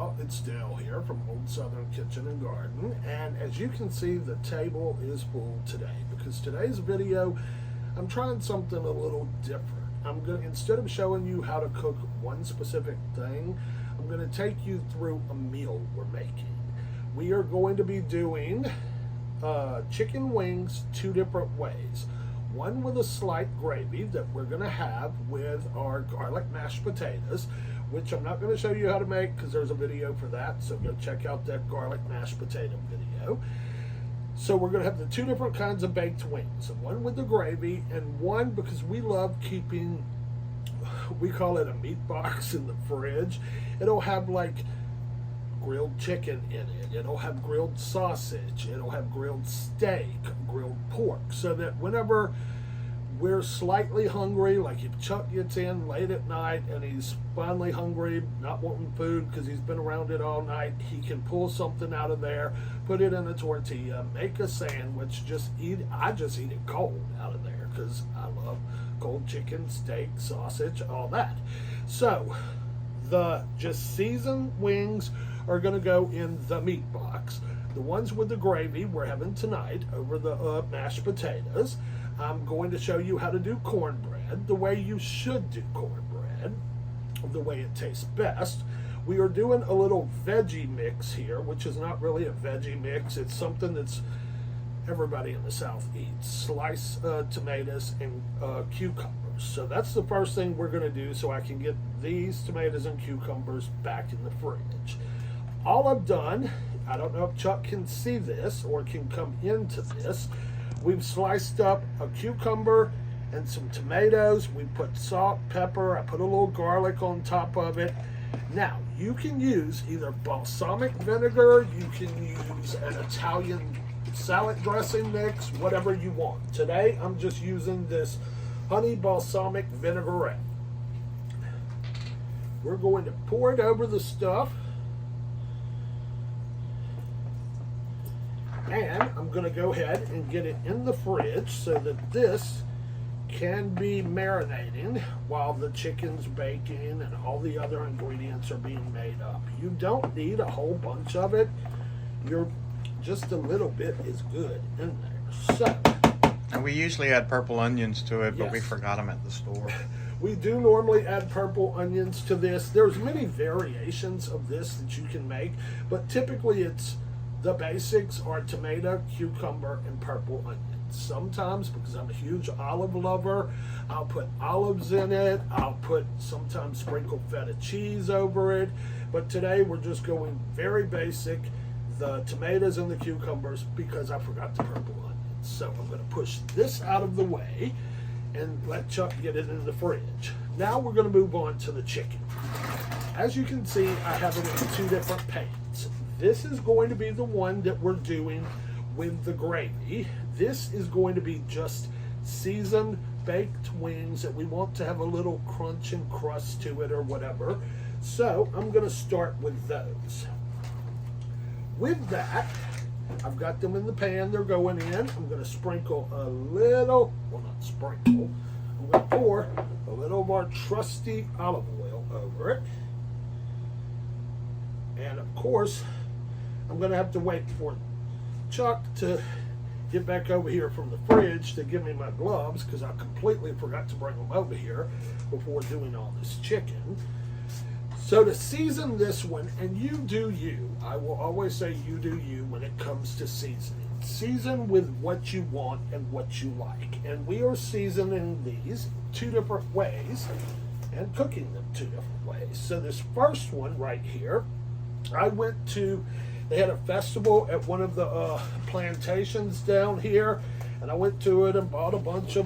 y'all. It's Dale here from Old Southern Kitchen and Garden, and as you can see, the table is full today because today's video, I'm trying something a little different. Instead of showing you how to cook one specific thing, I'm going to take you through a meal we're making. We are going to be doing chicken wings two different ways. One with a slight gravy that we're going to have with our garlic mashed potatoes, which I'm not going to show you how to make because there's a video for that, so go check out that garlic mashed potato video. So we're going to have the two different kinds of baked wings, one with the gravy and one because we love keeping, we call it a meat box in the fridge. It'll have like grilled chicken in it, it'll have grilled sausage, it'll have grilled steak, grilled pork, so that whenever we're slightly hungry, like if Chuck gets in late at night and he's finally hungry, not wanting food because he's been around it all night, he can pull something out of there, put it in a tortilla, make a sandwich, I just eat it cold out of there because I love cold chicken, steak, sausage, all that. So the just seasoned wings are going to go in the meat box. The ones with the gravy we're having tonight over the mashed potatoes. I'm going to show you how to do cornbread, the way you should do cornbread, the way it tastes best. We are doing a little veggie mix here, which is not really a veggie mix. It's something that's everybody in the South eats. Sliced tomatoes and cucumbers. So that's the first thing we're going to do so I can get these tomatoes and cucumbers back in the fridge. All I've done, I don't know if Chuck can see this or can come into this, we've sliced up a cucumber and some tomatoes. We put salt, pepper, I put a little garlic on top of it. Now, you can use either balsamic vinegar, you can use an Italian salad dressing mix, whatever you want. Today, I'm just using this honey balsamic vinaigrette. We're going to pour it over the stuff. And I'm going to go ahead and get it in the fridge so that this can be marinating while the chicken's baking and all the other ingredients are being made up. You don't need a whole bunch of it. Just a little bit is good in there. So, and we usually add purple onions to it, but yes, we forgot them at the store. We do normally add purple onions to this. There's many variations of this that you can make, but typically the basics are tomato, cucumber, and purple onions. Sometimes, because I'm a huge olive lover, I'll put olives in it. I'll sometimes sprinkle feta cheese over it. But today we're just going very basic, the tomatoes and the cucumbers, because I forgot the purple onions. So I'm going to push this out of the way and let Chuck get it in the fridge. Now we're going to move on to the chicken. As you can see, I have it in two different pans. This is going to be the one that we're doing with the gravy. This is going to be just seasoned baked wings that we want to have a little crunch and crust to it or whatever. So I'm going to start with those. With that, I've got them in the pan. They're going in. I'm going to sprinkle a little, well, not sprinkle, I'm going to pour a little of our trusty olive oil over it. And of course, I'm going to have to wait for Chuck to get back over here from the fridge to give me my gloves because I completely forgot to bring them over here before doing all this chicken. So to season this one, and you do you, I will always say you do you when it comes to seasoning. Season with what you want and what you like. And we are seasoning these two different ways and cooking them two different ways. So this first one right here, they had a festival at one of the plantations down here, and I went to it and bought a bunch of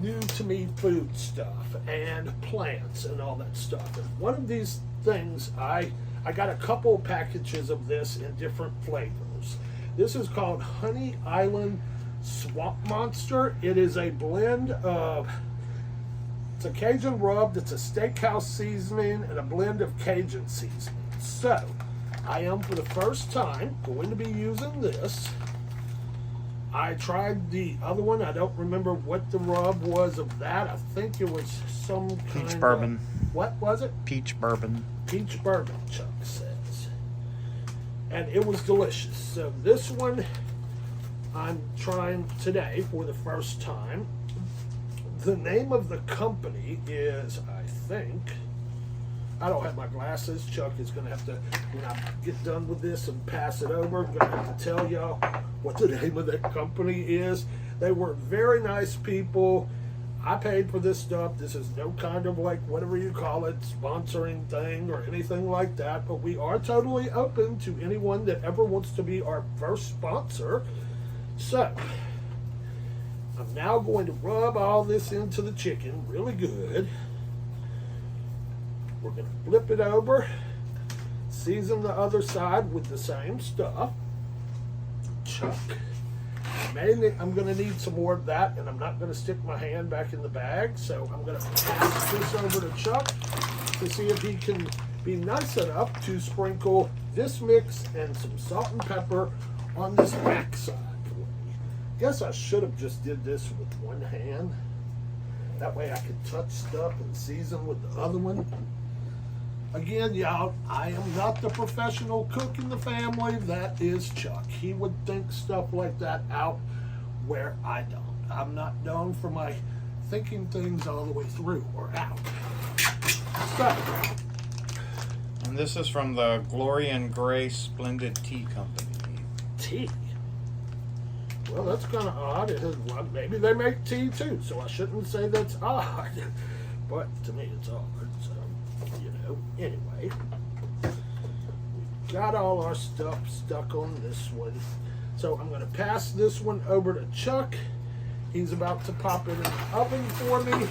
new to me food stuff and plants and all that stuff. And one of these things, I got a couple packages of this in different flavors. This is called Honey Island Swamp Monster. It is a blend of, it's a Cajun rub, it's a steakhouse seasoning, and a blend of Cajun seasoning. So, I am for the first time going to be using this I tried the other one. I don't remember what the rub was of that. I think it was some kind Peach bourbon. What was it? Peach bourbon. Peach bourbon, Chuck says. And it was delicious. So this one I'm trying today for the first time. The name of the company is, I think, I don't have my glasses. Chuck is going to have to, when I get done with this and pass it over, I'm going to have to tell y'all what the name of that company is. They were very nice people. I paid for this stuff. This is no kind of like, whatever you call it, sponsoring thing or anything like that. But we are totally open to anyone that ever wants to be our first sponsor. So, I'm now going to rub all this into the chicken really good. We're going to flip it over, season the other side with the same stuff. Chuck. Mainly, I'm going to need some more of that, and I'm not going to stick my hand back in the bag, so I'm going to pass this over to Chuck to see if he can be nice enough to sprinkle this mix and some salt and pepper on this back side for me. Guess I should have just did this with one hand. That way I could touch stuff and season with the other one. Again, y'all, I am not the professional cook in the family. That is Chuck. He would think stuff like that out where I don't. I'm not known for my thinking things all the way through or out. So, And this is from the Glory and Grace Splendid Tea Company. tea. Well, that's kind of odd. It is, well, maybe they make tea too, so I shouldn't say that's odd. But to me, it's odd. So, you know, anyway, we've got all our stuff stuck on this one. So I'm going to pass this one over to Chuck. He's about to pop it in the oven for me.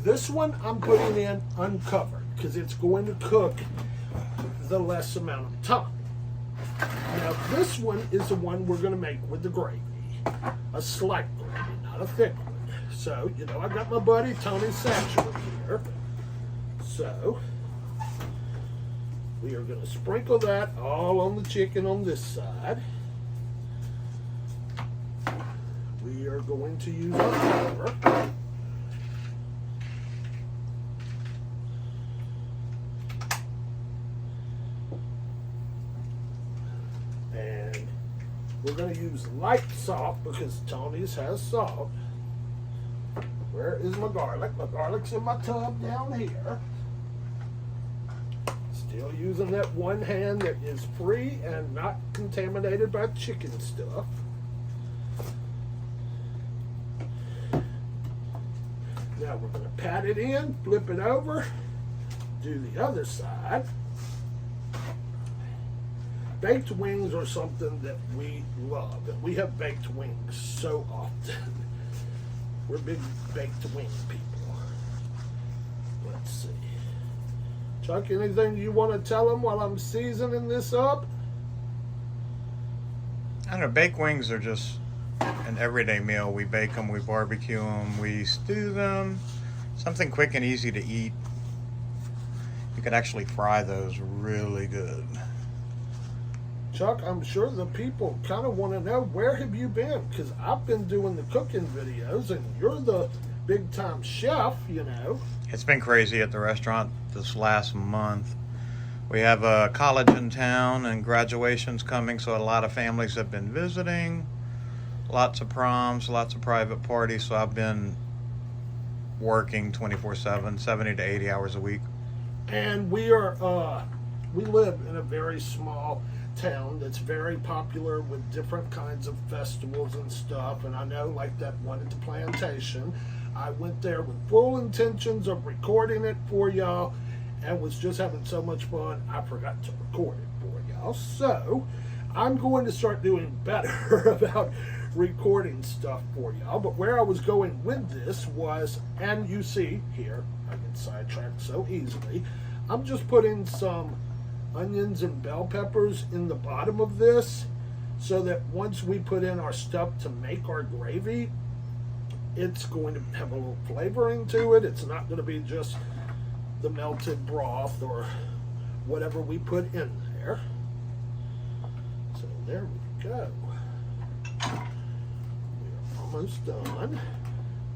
This one I'm putting in uncovered because it's going to cook the less amount of time. Now this one is the one we're going to make with the gravy. A slight gravy, not a thick one. So, you know, I got my buddy Tony Satchel here. So, we are going to sprinkle that all on the chicken on this side. We are going to use our pepper. And we're going to use light salt because Tony's has salt. Where is my garlic? My garlic's in my tub down here. Still using that one hand that is free and not contaminated by chicken stuff. Now we're going to pat it in, flip it over, do the other side. Baked wings are something that we love, and we have baked wings so often. We're big baked wing people. Let's see. Chuck, anything you want to tell them while I'm seasoning this up? I don't know, baked wings are just an everyday meal. We bake them, we barbecue them, we stew them. Something quick and easy to eat. You could actually fry those really good. Chuck, I'm sure the people kind of want to know, where have you been? Because I've been doing the cooking videos, and you're the big-time chef, you know. It's been crazy at the restaurant this last month. We have a college in town and graduations coming, so a lot of families have been visiting. Lots of proms, lots of private parties, so I've been working 24/7, 70 to 80 hours a week. And we live in a very small town that's very popular with different kinds of festivals and stuff. And I know, like that one at the plantation, I went there with full intentions of recording it for y'all and was just having so much fun I forgot to record it for y'all. So I'm going to start doing better about recording stuff for y'all. But where I was going with this was, and you see here, I get sidetracked so easily, I'm just putting some onions and bell peppers in the bottom of this so that once we put in our stuff to make our gravy, it's going to have a little flavoring to it. It's not going to be just the melted broth or whatever we put in there. So there we go. almost done.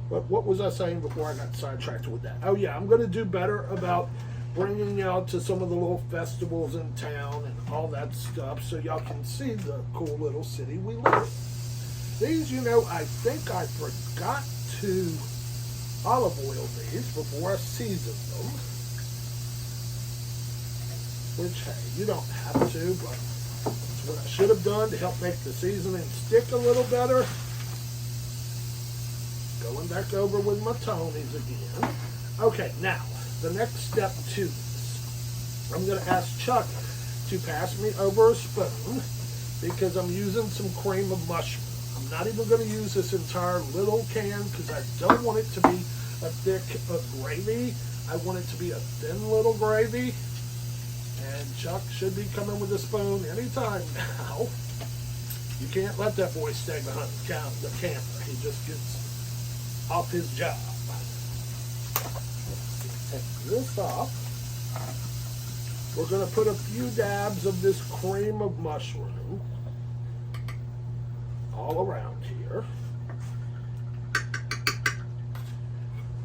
But what was I saying before I got sidetracked with that? Oh yeah, I'm going to do better about bringing y'all to some of the little festivals in town and all that stuff so y'all can see the cool little city we live in. These, you know, I think I forgot to olive oil these before I seasoned them. Which, hey, you don't have to, but it's what I should have done to help make the seasoning stick a little better. Going back over with my Tonys again. Okay, now, the next step to this. I'm going to ask Chuck to pass me over a spoon because I'm using some cream of mushroom. I'm not even going to use this entire little can because I don't want it to be a thick gravy. I want it to be a thin little gravy. And Chuck should be coming with a spoon anytime now. You can't let that boy stay behind the camera. He just gets off his job. Take this off. We're going to put a few dabs of this cream of mushroom all around here.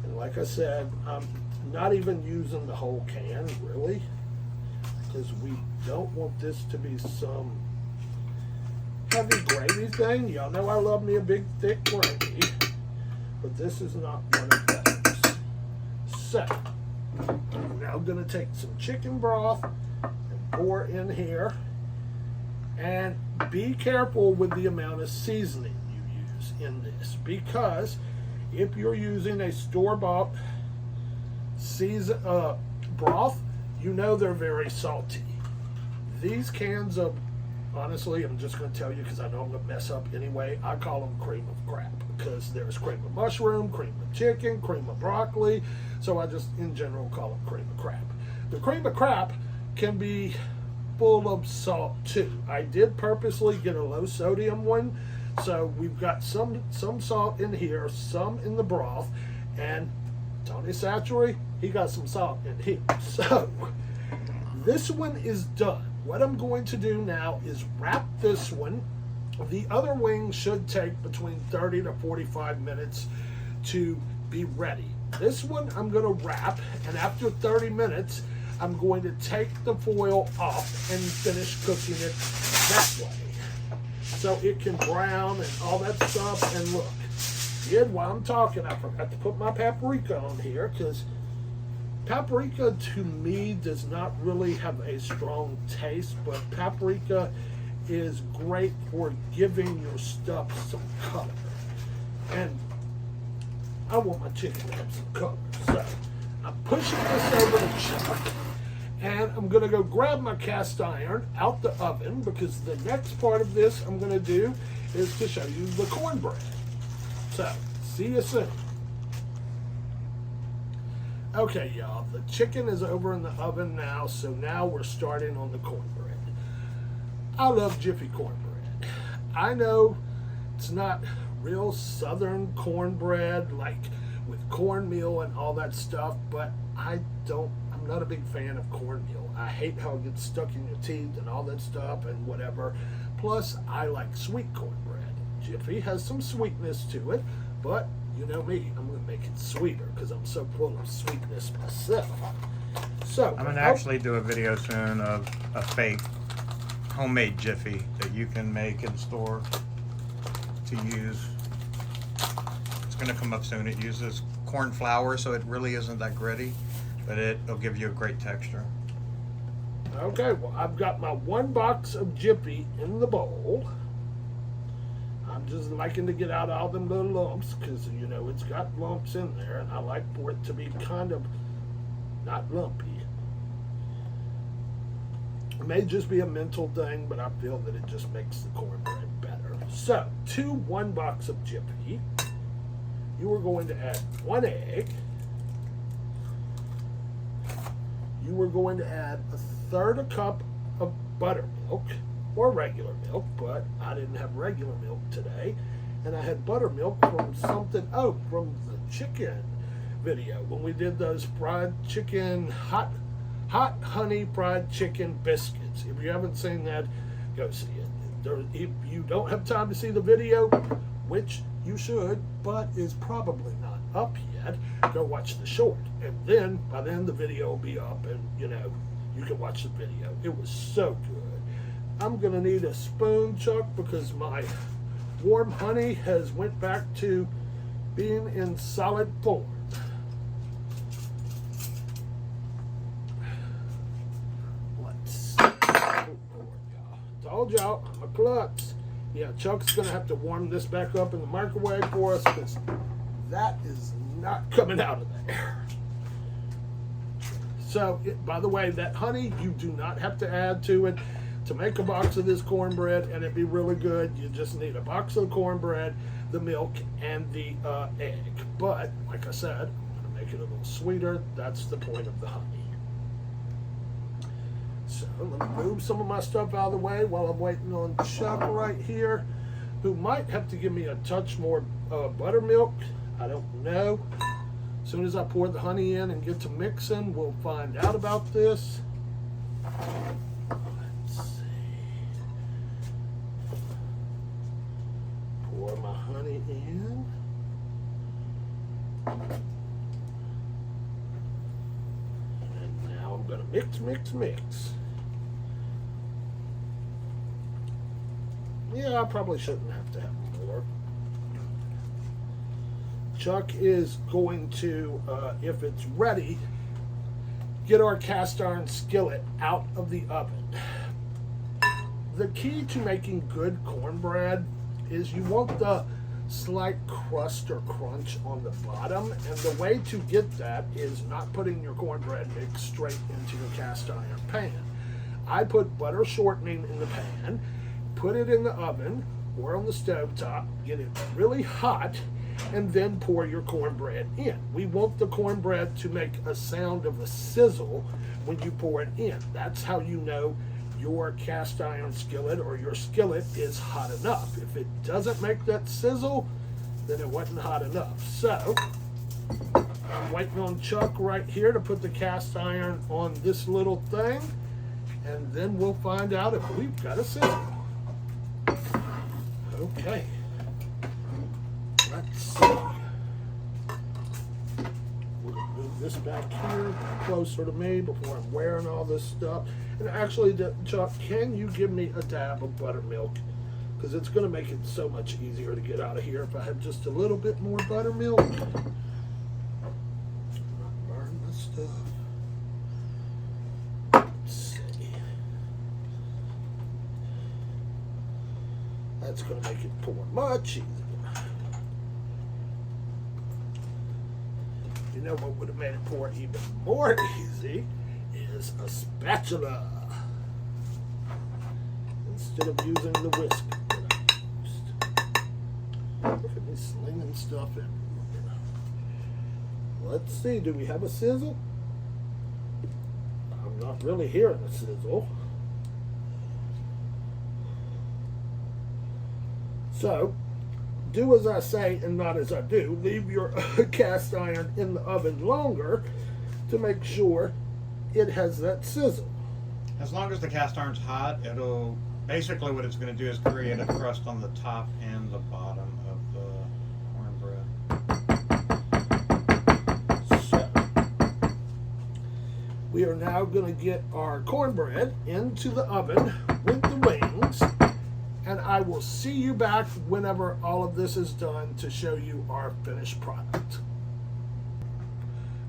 And like I said, I'm not even using the whole can, really, because we don't want this to be some heavy gravy thing. Y'all know I love me a big, thick gravy, but this is not one of those. So, I'm now going to take some chicken broth and pour in here. And be careful with the amount of seasoning you use in this, because if you're using a store-bought broth, you know they're very salty. These cans of, honestly, I'm just going to tell you because I know I'm going to mess up anyway, I call them cream of crap because there's cream of mushroom, cream of chicken, cream of broccoli, so I just in general call them cream of crap. The cream of crap can be full of salt too. I did purposely get a low sodium one, so we've got some salt in here, some in the broth, and Tony Satchery, he got some salt in here. So this one is done. What I'm going to do now is wrap this one. The other wing should take between 30 to 45 minutes to be ready. This one I'm going to wrap, and after 30 minutes I'm going to take the foil off and finish cooking it that way, so it can brown and all that stuff. And look, while I'm talking, I forgot to put my paprika on here, because paprika to me does not really have a strong taste, but paprika is great for giving your stuff some color. And I want my chicken to have some color. So I'm pushing this over to Chuck, and I'm going to go grab my cast iron out the oven, because the next part of this I'm going to do is to show you the cornbread. So, see you soon. Okay, y'all, the chicken is over in the oven now, so now we're starting on the cornbread. I love Jiffy cornbread. I know it's not real southern cornbread, like with cornmeal and all that stuff, but I'm not a big fan of cornmeal. I hate how it gets stuck in your teeth and all that stuff and whatever. Plus, I like sweet cornbread. Jiffy has some sweetness to it, but you know me, I'm going to make it sweeter because I'm so full of sweetness myself. So I'm going to actually do a video soon of a fake homemade Jiffy that you can make in store to use. It's going to come up soon. It uses corn flour, so it really isn't that gritty, but it'll give you a great texture. Okay, well, I've got my 1 box of Jiffy in the bowl. I'm just liking to get out all them little lumps, because, you know, it's got lumps in there, and I like for it to be kind of not lumpy. It may just be a mental thing, but I feel that it just makes the cornbread better. So, to 1 box of Jiffy, you are going to add 1 egg. You are going to add 1/3 cup of buttermilk, or regular milk, but I didn't have regular milk today, and I had buttermilk from from the chicken video when we did those fried chicken, hot honey fried chicken biscuits. If you haven't seen that, go see it. If you don't have time to see the video, which you should, but is probably not up yet, go watch the short. And then, by then, the video will be up and, you know, you can watch the video. It was so good. I'm going to need a spoon, Chuck, because my warm honey has went back to being in solid form. Let's see. Oh, Lord, y'all. Told y'all, I'm a klutz. Yeah, Chuck's going to have to warm this back up in the microwave for us because that is not coming out of there. So, by the way, that honey, you do not have to add to it to make a box of this cornbread, and it'd be really good. You just need a box of the cornbread, the milk, and the egg. But, like I said, I'm going to make it a little sweeter. That's the point of the honey. So let me move some of my stuff out of the way while I'm waiting on Chuck right here, who might have to give me a touch more buttermilk. I don't know. As soon as I pour the honey in and get to mixing, we'll find out about this. Let's see. Pour my honey in. And now I'm going to mix. Yeah, I probably shouldn't have to have more. Chuck is going to, if it's ready, get our cast iron skillet out of the oven. The key to making good cornbread is you want the slight crust or crunch on the bottom, and the way to get that is not putting your cornbread mix straight into your cast iron pan. I put butter shortening in the pan, put it in the oven or on the stove top, get it really hot, and then pour your cornbread in. We want the cornbread to make a sound of a sizzle when you pour it in. That's how you know your cast iron skillet or your skillet is hot enough. If it doesn't make that sizzle, then it wasn't hot enough. So, I'm waiting on Chuck right here to put the cast iron on this little thing, and then we'll find out if we've got a sizzle. Okay. Let's see. We're going to move this back here closer to me before I'm wearing all this stuff. And actually, Chuck, can you give me a dab of buttermilk? Because it's going to make it so much easier to get out of here if I had just a little bit more buttermilk. Not burn my stuff. Let's see. That's going to make it pour much easier. You know what would have made it pour even more easy is a spatula instead of using the whisk that I used. Look at me slinging stuff in. Let's see, do we have a sizzle? I'm not really hearing a sizzle. So, do as I say and not as I do. Leave your cast iron in the oven longer to make sure it has that sizzle. As long as the cast iron's hot, it'll basically what it's going to do is create a crust on the top and the bottom of the cornbread. So, we are now going to get our cornbread into the oven with the wings. And I will see you back whenever all of this is done to show you our finished product.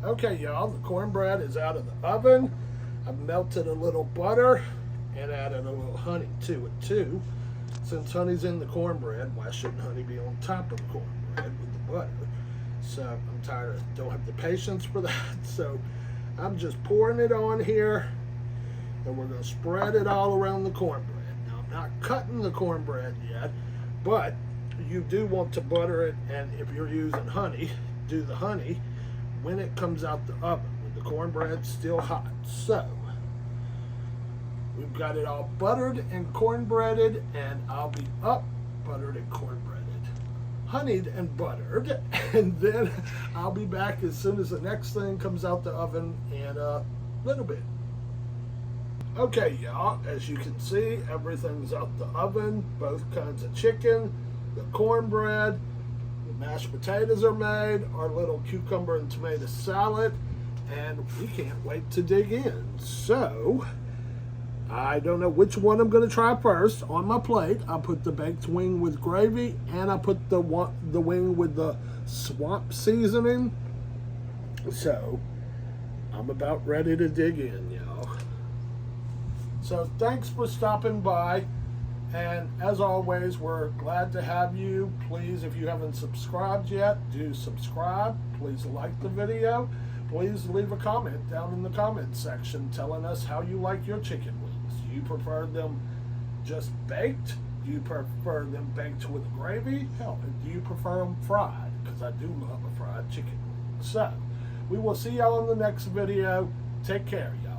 Okay, y'all, the cornbread is out of the oven. I've melted a little butter and added a little honey to it too. Since honey's in the cornbread, why shouldn't honey be on top of the cornbread with the butter? So I'm tired of, don't have the patience for that. So I'm just pouring it on here, and we're going to spread it all around the cornbread. Not cutting the cornbread yet, but you do want to butter it, and if you're using honey, do the honey when it comes out the oven, when the cornbread's still hot. So, we've got it all buttered and cornbreaded, and I'll be up buttered and cornbreaded, honeyed and buttered, and then I'll be back as soon as the next thing comes out the oven in a little bit. Okay, y'all, as you can see, everything's out the oven, both kinds of chicken, the cornbread, mashed potatoes are made, our little cucumber and tomato salad, and we can't wait to dig in. So, I don't know which one I'm going to try first. On my plate, I put the baked wing with gravy, and I put the wing with the swamp seasoning. So, I'm about ready to dig in, y'all. So, thanks for stopping by. And as always, we're glad to have you. Please, if you haven't subscribed yet, do subscribe. Please like the video. Please leave a comment down in the comment section telling us how you like your chicken wings. Do you prefer them just baked? Do you prefer them baked with gravy? Hell, do you prefer them fried? Because I do love a fried chicken wing. So, we will see y'all in the next video. Take care, y'all.